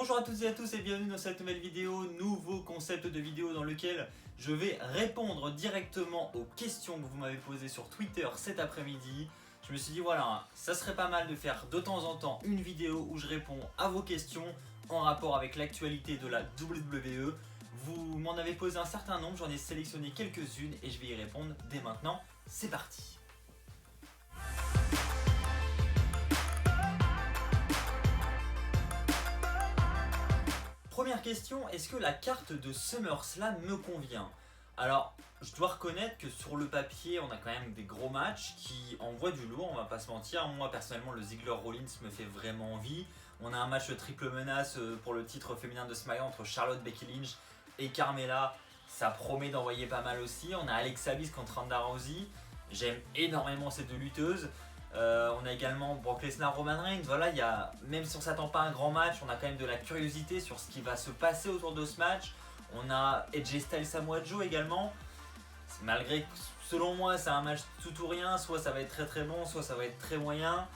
Bonjour à toutes et à tous et bienvenue dans cette nouvelle vidéo, nouveau concept de vidéo dans lequel je vais répondre directement aux questions que vous m'avez posées sur Twitter cet après-midi. Je me suis dit voilà, ça serait pas mal de faire de temps en temps une vidéo où je réponds à vos questions en rapport avec l'actualité de la WWE. Vous m'en avez posé un certain nombre, j'en ai sélectionné quelques-unes et je vais y répondre dès maintenant. C'est parti! Première question, est-ce que la carte de SummerSlam me convient? Alors, je dois reconnaître que sur le papier, on a quand même des gros matchs qui envoient du lourd, on va pas se mentir. Moi, personnellement, le Ziggler-Rollins me fait vraiment envie. On a un match triple menace pour le titre féminin de SmackDown entre Charlotte, Becky Lynch et Carmella. Ça promet d'envoyer pas mal aussi. On a Alexa Bliss contre Ronda Rousey. J'aime énormément ces deux lutteuses. On a également Brock Lesnar, Roman Reigns. Voilà, même si on ne s'attend pas à un grand match, on a quand même de la curiosité sur ce qui va se passer autour de ce match. On a AJ Styles, Samoa Joe également. Malgré que selon moi c'est un match tout ou rien, soit ça va être très très bon, soit ça va être très moyen.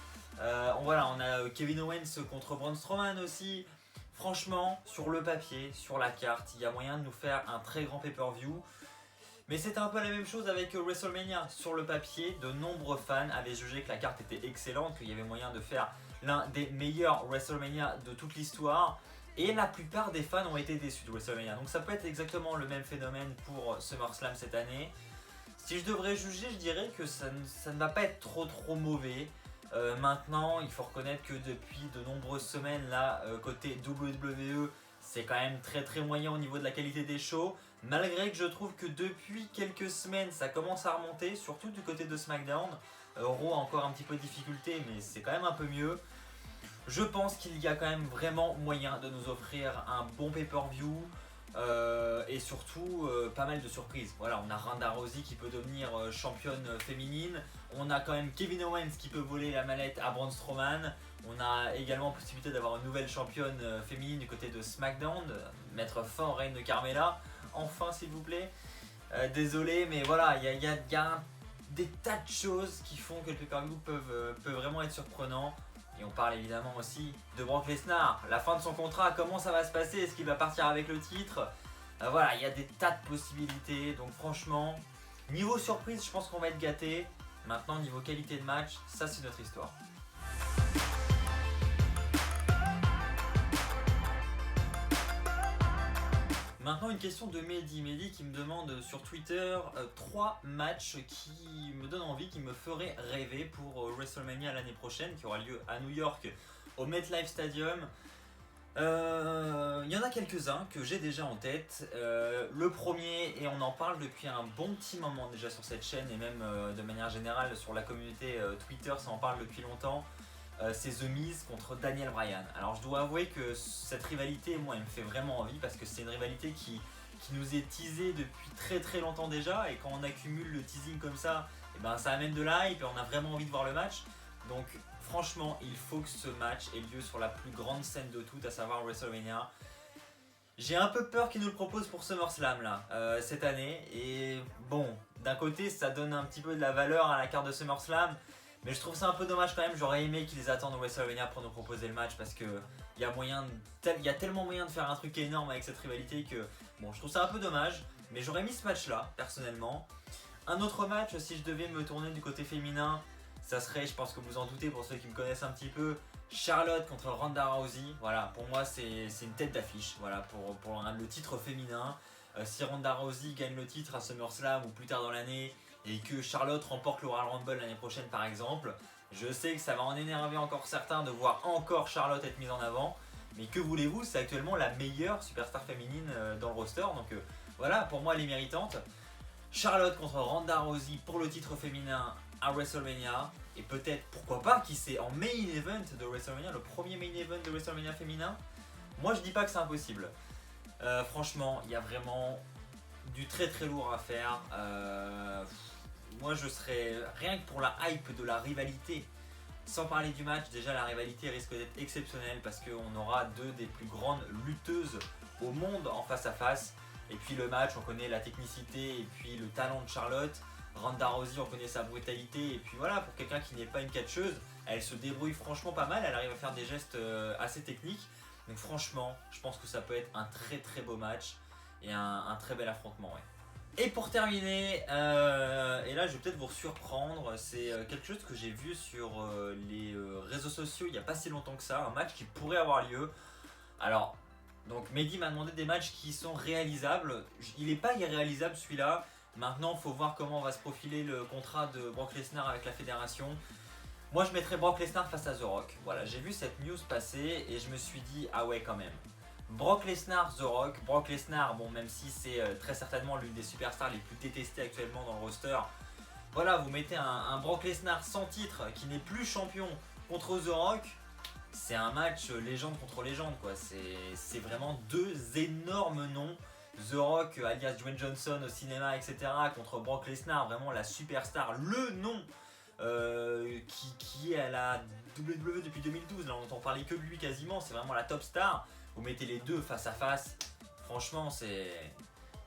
Voilà, on a Kevin Owens contre Braun Strowman aussi. Franchement, sur le papier, sur la carte, il y a moyen de nous faire un très grand pay-per-view. Mais c'était un peu la même chose avec WrestleMania. Sur le papier, de nombreux fans avaient jugé que la carte était excellente, qu'il y avait moyen de faire l'un des meilleurs WrestleMania de toute l'histoire. Et la plupart des fans ont été déçus de WrestleMania. Donc ça peut être exactement le même phénomène pour SummerSlam cette année. Si je devrais juger, je dirais que ça ne va pas être trop mauvais. Maintenant, il faut reconnaître que depuis de nombreuses semaines, là, côté WWE, c'est quand même très moyen au niveau de la qualité des shows. Malgré que je trouve que depuis quelques semaines, ça commence à remonter, surtout du côté de SmackDown. Raw a encore un petit peu de difficulté, mais c'est quand même un peu mieux. Je pense qu'il y a quand même vraiment moyen de nous offrir un bon pay-per-view. Et surtout pas mal de surprises. Voilà, on a Ronda Rousey qui peut devenir championne féminine. On a quand même Kevin Owens qui peut voler la mallette à Braun Strowman. On a également la possibilité d'avoir une nouvelle championne féminine du côté de SmackDown, mettre fin au règne de Carmella. Enfin, s'il vous plaît. Désolé, mais voilà, il y a des tas de choses qui font que le pay-per-view peut vraiment être surprenant. Et on parle évidemment aussi de Brock Lesnar, la fin de son contrat, comment ça va se passer, est-ce qu'il va partir avec le titre? Voilà, il y a des tas de possibilités, donc franchement, niveau surprise, je pense qu'on va être gâté. Maintenant, niveau qualité de match, ça c'est notre histoire. Maintenant une question de Mehdi qui me demande sur Twitter 3 matchs qui me donnent envie, qui me feraient rêver pour WrestleMania l'année prochaine qui aura lieu à New York au MetLife Stadium. Il y en a quelques-uns que j'ai déjà en tête. Le premier, et on en parle depuis un bon petit moment déjà sur cette chaîne et même de manière générale sur la communauté Twitter, ça en parle depuis longtemps. C'est The Miz contre Daniel Bryan. Alors je dois avouer que cette rivalité, moi, elle me fait vraiment envie parce que c'est une rivalité qui nous est teasée depuis très longtemps déjà, et quand on accumule le teasing comme ça, et ben ça amène de l'hype et on a vraiment envie de voir le match. Donc franchement, il faut que ce match ait lieu sur la plus grande scène de toutes, à savoir WrestleMania. J'ai un peu peur qu'ils nous le proposent pour SummerSlam là, cette année, et bon, d'un côté ça donne un petit peu de la valeur à la carte de SummerSlam. Mais je trouve ça un peu dommage quand même, j'aurais aimé qu'ils attendent au WrestleMania pour nous proposer le match parce que il y a tellement moyen de faire un truc énorme avec cette rivalité que bon, je trouve ça un peu dommage, mais j'aurais mis ce match là personnellement. Un autre match, si je devais me tourner du côté féminin, ça serait, je pense que vous en doutez pour ceux qui me connaissent un petit peu, Charlotte contre Ronda Rousey. Voilà, pour moi c'est une tête d'affiche, voilà, pour le titre féminin. Si Ronda Rousey gagne le titre à SummerSlam ou plus tard dans l'année et que Charlotte remporte le Royal Rumble l'année prochaine par exemple, je sais que ça va en énerver encore certains de voir encore Charlotte être mise en avant, mais que voulez-vous, c'est actuellement la meilleure superstar féminine dans le roster, donc voilà, pour moi elle est méritante. Charlotte contre Ronda Rousey pour le titre féminin à WrestleMania, et peut-être, pourquoi pas, qui c'est en main event de WrestleMania, le premier main event de WrestleMania féminin. Moi je dis pas que c'est impossible. Franchement, il y a vraiment du très lourd à faire. Moi je serais, rien que pour la hype de la rivalité, sans parler du match, déjà la rivalité risque d'être exceptionnelle parce qu'on aura deux des plus grandes lutteuses au monde en face à face. Et puis le match, on connaît la technicité et puis le talent de Charlotte. Ronda Rousey, on connaît sa brutalité, et puis voilà, pour quelqu'un qui n'est pas une catcheuse, elle se débrouille franchement pas mal, elle arrive à faire des gestes assez techniques. Donc franchement, je pense que ça peut être un très très beau match et un très bel affrontement. Ouais. Et pour terminer, et là je vais peut-être vous surprendre, c'est quelque chose que j'ai vu sur les réseaux sociaux il n'y a pas si longtemps que ça, un match qui pourrait avoir lieu. Alors, donc Mehdi m'a demandé des matchs qui sont réalisables. Il n'est pas irréalisable celui-là. Maintenant, il faut voir comment va se profiler le contrat de Brock Lesnar avec la fédération. Moi, je mettrais Brock Lesnar face à The Rock. Voilà, j'ai vu cette news passer et je me suis dit, ah ouais, quand même. Brock Lesnar, The Rock. Brock Lesnar, bon, même si c'est très certainement l'une des superstars les plus détestées actuellement dans le roster. Voilà, vous mettez un Brock Lesnar sans titre qui n'est plus champion contre The Rock. C'est un match légende contre légende, quoi. C'est vraiment deux énormes noms. The Rock, alias Dwayne Johnson au cinéma, etc. contre Brock Lesnar, vraiment la superstar, le nom qui est à la WWE depuis 2012. Là, on n'entend parler que de lui quasiment. C'est vraiment la top star. Vous mettez les deux face à face. Franchement,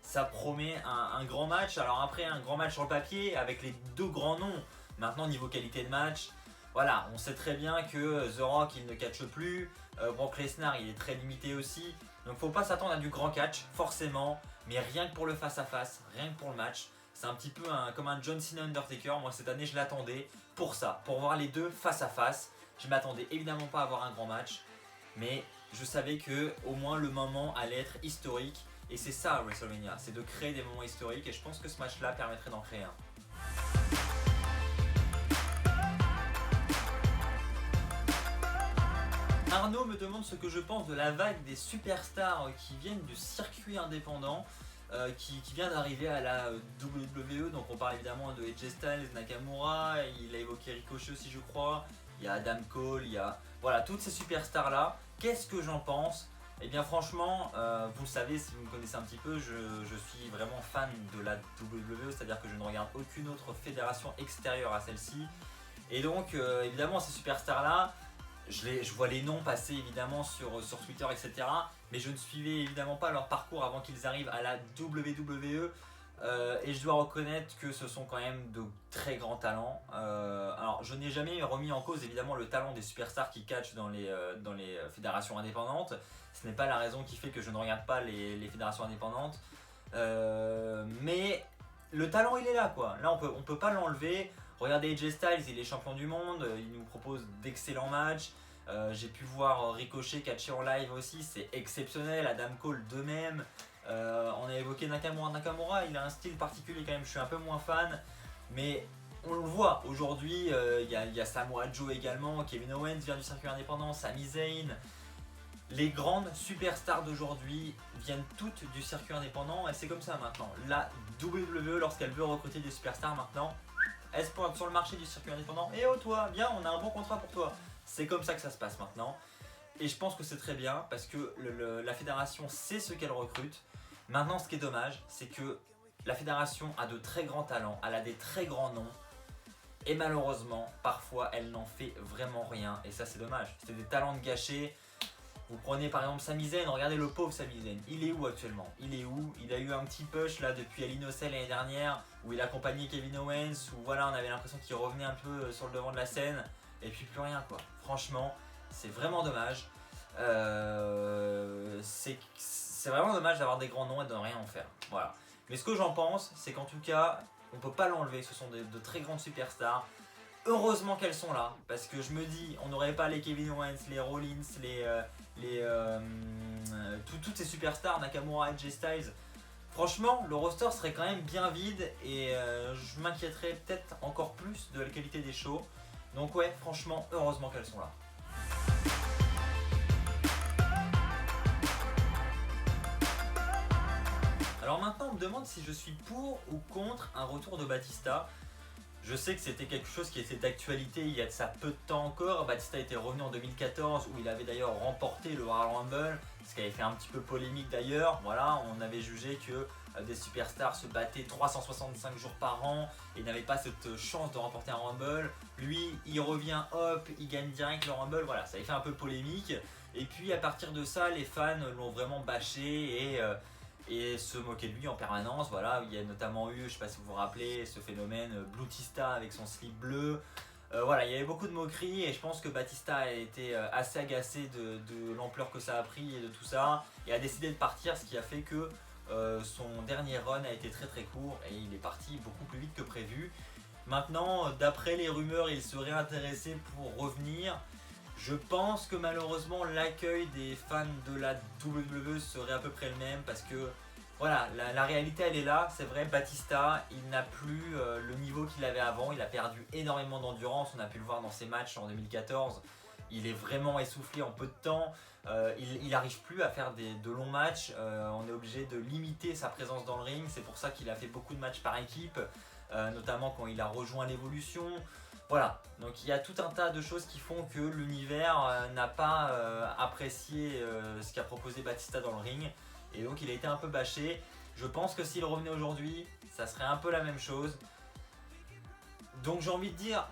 ça promet un grand match. Alors après, un grand match sur le papier avec les deux grands noms. Maintenant, niveau qualité de match, voilà, on sait très bien que The Rock, il ne catche plus. Brock Lesnar, il est très limité aussi. Donc faut pas s'attendre à du grand catch, forcément. Mais rien que pour le face-à-face, rien que pour le match. C'est un petit peu comme un John Cena Undertaker. Moi, cette année, je l'attendais pour ça. Pour voir les deux face-à-face. Je m'attendais évidemment pas à avoir un grand match. Mais je savais que au moins le moment allait être historique. Et c'est ça, WrestleMania. C'est de créer des moments historiques. Et je pense que ce match-là permettrait d'en créer un. Arnaud me demande ce que je pense de la vague des superstars qui viennent du circuit indépendant, qui vient d'arriver à la WWE. Donc on parle évidemment de AJ Styles, Nakamura, il a évoqué Ricochet aussi je crois, il y a Adam Cole, il y a voilà, toutes ces superstars là. Qu'est-ce que j'en pense? Eh bien franchement, vous le savez si vous me connaissez un petit peu, je suis vraiment fan de la WWE, c'est-à-dire que je ne regarde aucune autre fédération extérieure à celle-ci. Et donc évidemment ces superstars là, je vois les noms passer évidemment sur Twitter, etc. Mais je ne suivais évidemment pas leur parcours avant qu'ils arrivent à la WWE. Et je dois reconnaître que ce sont quand même de très grands talents. Alors je n'ai jamais remis en cause évidemment le talent des superstars qui catchent dans les fédérations indépendantes. Ce n'est pas la raison qui fait que je ne regarde pas les fédérations indépendantes. Mais le talent il est là quoi. Là on peut pas l'enlever. Regardez AJ Styles, il est champion du monde, il nous propose d'excellents matchs. J'ai pu voir Ricochet catcher en live aussi, c'est exceptionnel. Adam Cole de même. On a évoqué Nakamura. Nakamura, il a un style particulier quand même, je suis un peu moins fan. Mais on le voit aujourd'hui, il y a Samoa Joe également, Kevin Owens vient du circuit indépendant, Sami Zayn. Les grandes superstars d'aujourd'hui viennent toutes du circuit indépendant et c'est comme ça maintenant. La WWE, lorsqu'elle veut recruter des superstars maintenant, elle se pointe sur le marché du circuit indépendant. Et oh toi, viens, on a un bon contrat pour toi. C'est comme ça que ça se passe maintenant. Et je pense que c'est très bien parce que la fédération sait ce qu'elle recrute. Maintenant, ce qui est dommage, c'est que la fédération a de très grands talents, elle a des très grands noms. Et malheureusement, parfois, elle n'en fait vraiment rien. Et ça, c'est dommage. C'est des talents de gâchés. Vous prenez par exemple Sami Zayn, regardez le pauvre Sami Zayn, il est où actuellement? Il est où? Il a eu un petit push là depuis Hell in a Cell l'année dernière où il accompagnait Kevin Owens, où voilà on avait l'impression qu'il revenait un peu sur le devant de la scène et puis plus rien quoi. Franchement, c'est vraiment dommage. C'est vraiment dommage d'avoir des grands noms et de ne rien en faire. Voilà. Mais ce que j'en pense, c'est qu'en tout cas, on peut pas l'enlever, ce sont de très grandes superstars. Heureusement qu'elles sont là, parce que je me dis, on n'aurait pas les Kevin Owens, les Rollins, toutes ces superstars, Nakamura, AJ Styles. Franchement, le roster serait quand même bien vide et je m'inquiéterais peut-être encore plus de la qualité des shows. Donc ouais, franchement, heureusement qu'elles sont là. Alors maintenant, on me demande si je suis pour ou contre un retour de Batista. Je sais que c'était quelque chose qui était d'actualité il y a de ça peu de temps encore. Batista était revenu en 2014 où il avait d'ailleurs remporté le Royal Rumble, ce qui avait fait un petit peu polémique d'ailleurs. Voilà, on avait jugé que des superstars se battaient 365 jours par an et n'avaient pas cette chance de remporter un Rumble. Lui, il revient, hop, il gagne direct le Rumble. Voilà, ça avait fait un peu polémique. Et puis à partir de ça, les fans l'ont vraiment bâché et se moquer de lui en permanence. Voilà, il y a notamment eu, je ne sais pas si vous vous rappelez, ce phénomène Blutista avec son slip bleu. Voilà, il y avait beaucoup de moqueries et je pense que Batista a été assez agacé de l'ampleur que ça a pris et de tout ça et a décidé de partir, ce qui a fait que son dernier run a été très très court et il est parti beaucoup plus vite que prévu. Maintenant, d'après les rumeurs, il serait intéressé pour revenir. Je pense que malheureusement l'accueil des fans de la WWE serait à peu près le même parce que voilà, la réalité elle est là, c'est vrai, Batista il n'a plus le niveau qu'il avait avant, il a perdu énormément d'endurance, on a pu le voir dans ses matchs en 2014, il est vraiment essoufflé en peu de temps, il n'arrive plus à faire de longs matchs, on est obligé de limiter sa présence dans le ring, c'est pour ça qu'il a fait beaucoup de matchs par équipe, notamment quand il a rejoint l'évolution. Voilà, donc il y a tout un tas de choses qui font que l'univers n'a pas apprécié ce qu'a proposé Batista dans le ring. Et donc il a été un peu bâché. Je pense que s'il revenait aujourd'hui, ça serait un peu la même chose. Donc j'ai envie de dire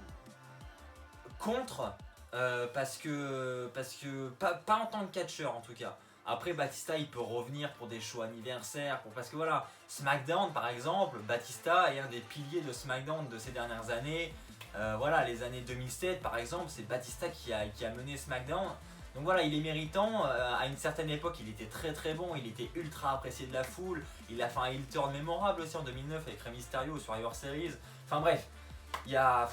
contre, parce que pas en tant que catcheur en tout cas. Après Batista il peut revenir pour des shows anniversaires, parce que voilà, SmackDown par exemple, Batista est un des piliers de SmackDown de ces dernières années. Voilà, les années 2007 par exemple, c'est Batista qui a mené SmackDown. Donc voilà, il est méritant, à une certaine époque il était très très bon, il était ultra apprécié de la foule, il a fait un heel turn mémorable aussi en 2009 avec Rey Mysterio sur Survivor Series. Enfin bref, il y a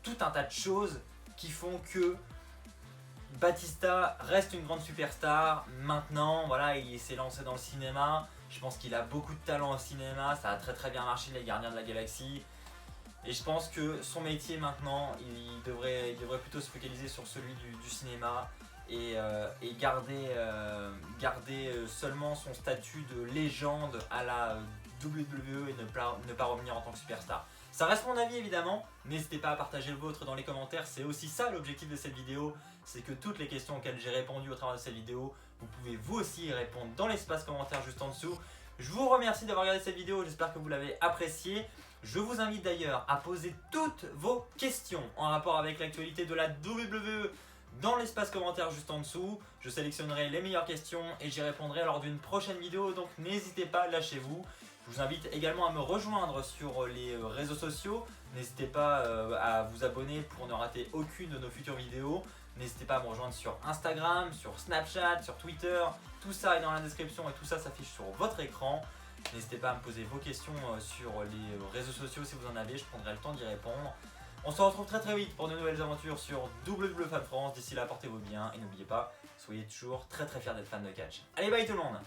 tout un tas de choses qui font que Batista reste une grande superstar. Maintenant, voilà, il s'est lancé dans le cinéma, je pense qu'il a beaucoup de talent au cinéma, ça a très très bien marché les Gardiens de la Galaxie. Et je pense que son métier maintenant, il devrait plutôt se focaliser sur celui du cinéma et garder seulement son statut de légende à la WWE et ne pas revenir en tant que superstar. Ça reste mon avis évidemment, n'hésitez pas à partager le vôtre dans les commentaires, c'est aussi ça l'objectif de cette vidéo, c'est que toutes les questions auxquelles j'ai répondu au travers de cette vidéo, vous pouvez vous aussi y répondre dans l'espace commentaire juste en dessous. Je vous remercie d'avoir regardé cette vidéo, j'espère que vous l'avez appréciée. Je vous invite d'ailleurs à poser toutes vos questions en rapport avec l'actualité de la WWE dans l'espace commentaire juste en dessous. Je sélectionnerai les meilleures questions et j'y répondrai lors d'une prochaine vidéo, donc n'hésitez pas, lâchez-vous. Je vous invite également à me rejoindre sur les réseaux sociaux. N'hésitez pas à vous abonner pour ne rater aucune de nos futures vidéos. N'hésitez pas à me rejoindre sur Instagram, sur Snapchat, sur Twitter. Tout ça est dans la description et tout ça s'affiche sur votre écran. N'hésitez pas à me poser vos questions sur les réseaux sociaux si vous en avez, je prendrai le temps d'y répondre. On se retrouve très très vite pour de nouvelles aventures sur WWE Fan France. D'ici là, portez-vous bien et n'oubliez pas, soyez toujours très très fiers d'être fan de catch. Allez, bye tout le monde!